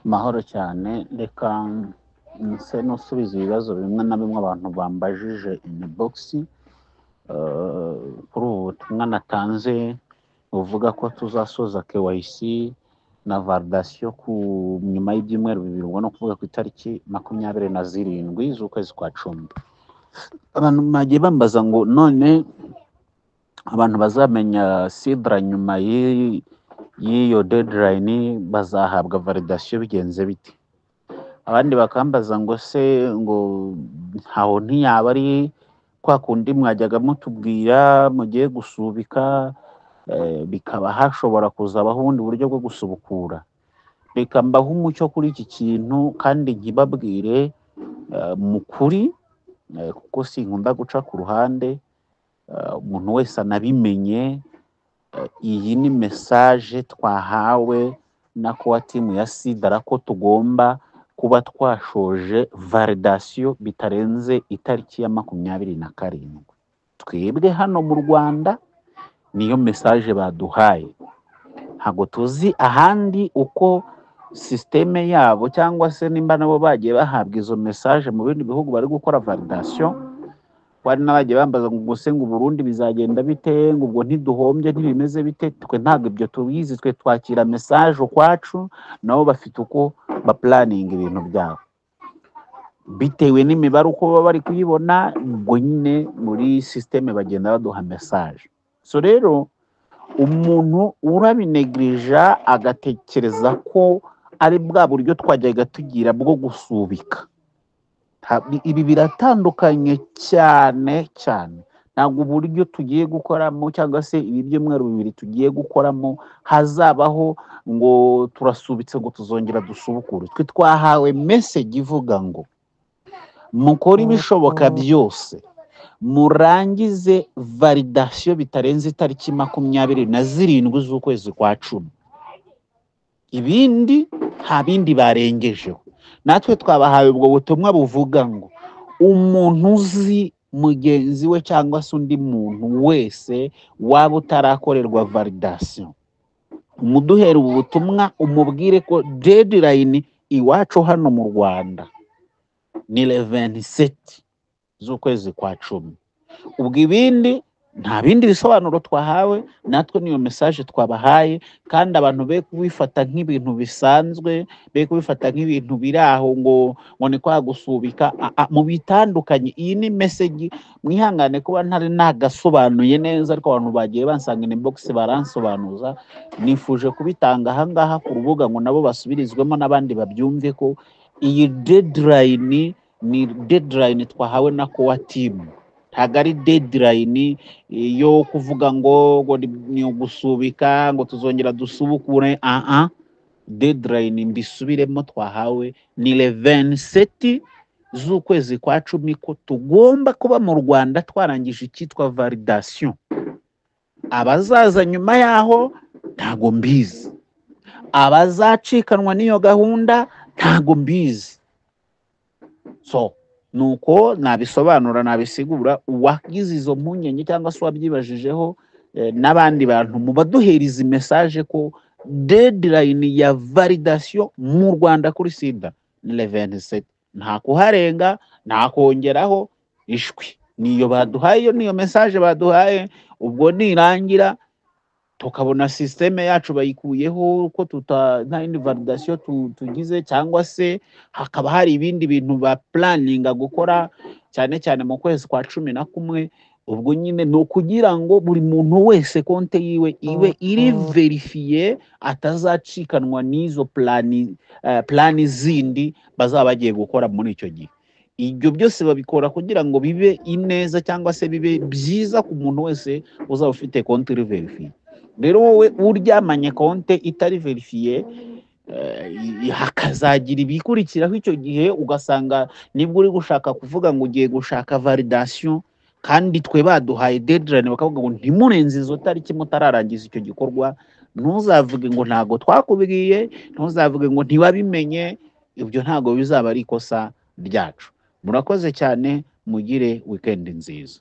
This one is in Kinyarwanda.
Mahoro cyane, reka nse n'usubiza ibibazo bimwe na bimwe abantu bambajije inbox. Kuri ubu butumwa natanze buvuga ko tuzasoza KYC na validation ku nyuma y'ibyumweru bibiri, ubwo no kuvuga ku itariki 27 z'ukwezi kwa cumi. Abantu bagiye bambaza ngo none abantu bazamenya sidra nyuma y'iyo deadline bazahabwa validation bigenze biti. Abandi bakambaza ngo se ngo ntaho ntiyaba ari kwa kundi mwajyaga mutubwira mugiye gusubika, bikaba hashobora kuzabaho ubundi buryo bwo gusubukura. Reka mbaho umucyo kuri iki kintu kandi nkibabwire mu kuri, kuko sinkunda guca ku ruhande, umuntu wese anabimenye. Iyi ni message twahawe na core team ya sidara ko tugomba kuba twashoje validation bitarenze itariki ya 27. Twebwe hano mu Rwanda niyo message baduhaye, ntago tuzi ahandi uko systeme yabo cyangwa se nimba nabo bagiye bahabwa izo message mu bindi bihugu bari gukora validation. Wari n'abagiye bambaza ngo se ngo Burundi bizagenda bite, ngo ubwo ntiduhombye ntibimeze bite. Twe ntabwo ibyo tubizi, twe twakira message ukwacu, nabo bafite uko ba planning ibintu byabo bitewe n'imibare uko baba bari kuyibona. Ubwo nyine muri systeme bagenda baduha message. So rero umuntu urabinegrija agatekereza ko ari bwa buryo twajyaga tugira bwo gusubika, ibi biratandukanye cyane cyane. Ntabwo uburyo tugiye gukoramo cyangwa se ibi byumweru bibiri tugiye gukoramo hazabaho ngo turasubitse ngo tuzongera dusubukure. Twe twahawe message ivuga ngo mukora ibishoboka byose murangize validation bitarenze itariki 27 z'ukwezi kwa cumi. Ibindi nta bindi barengejeho. Natwe twabahawe ubwo butumwa buvuga ngo umuntu uzi mugenzi we cyangwa se undi muntu wese waba utarakorerwa validation, umuduhera ubu butumwa umubwire ko deadline iwacu hano mu Rwanda ni 27 z'ukwezi kwa cumi. Ubwo ibindi nta bindi bisobanuro twahawe, natwe niyo message twabahaye. Kandi abantu be kubifata nk'ibintu bisanzwe, be kubifata nk'ibintu biri aho ngo ni kwa gusubika. Mu bitandukanye, iyi ni message. Mwihangane kuba ntari nagasobanuye neza, ariko abantu bagiye bansanga inbox baransobanuza. Nifuje kubitanga ahangaha ku rubuga ngo nabo basubirizwemo n'abandi babyumve ko iyi deadline ni deadline twahawe na core team. Ntabwo ari deadline yo kuvuga ngo ni gusubika ngo tuzongera dusubukure. Deadline mbisubiremo twahawe ni 27 z'ukwezi kwa cumi, ko tugomba kuba mu Rwanda twarangije icyitwa validation. Abazaza nyuma yaho ntago mbizi, abazacikanwa n'iyo gahunda ntago mbizi. So nuko nabisobanura nabisigura. Uwagize izo mpungenge cyangwa se wabyibajijeho, n'abandi bantu mubaduheriza message ko deadline ya validation mu Rwanda kuri sida ni 27, nta kuharenga nta kongeraho ishwi. Niyo baduhaye, niyo message baduhaye. Ubwo nirangira tukabona systeme yacu bayikuyeho ko nta indi validation tugize, cyangwa se hakaba hari ibindi bintu ba planninga gukora cyane cyane mu kwezi kwa 11. Ubwo nyine no kugira ngo buri muntu wese konte yiwe iwe iri verifiye, atazacikanwa n'izo plani zindi bazaba bagiye gukora muri icyo gihe. Ibyo byose babikora kugira ngo bibe ineza cyangwa se bibe byiza ku muntu wese uzaba ufite konte iri verifiye. Rero wowe uryamanye konte itari verifiye, hakazagira ibikurikiraho icyo gihe, ugasanga nibwo uri gushaka kuvuga ngo ugiye gushaka validation, kandi twe baduhaye deadline bakavuga ngo ntimurenze izo tariki mutararangiza icyo gikorwa. Ntuzavuge ngo ntago twakubwiye, ntuzavuge ngo ntiwabimenye. Ibyo ntago bizaba ari ikosa ryacu. Murakoze cyane, mugire weekend nziza.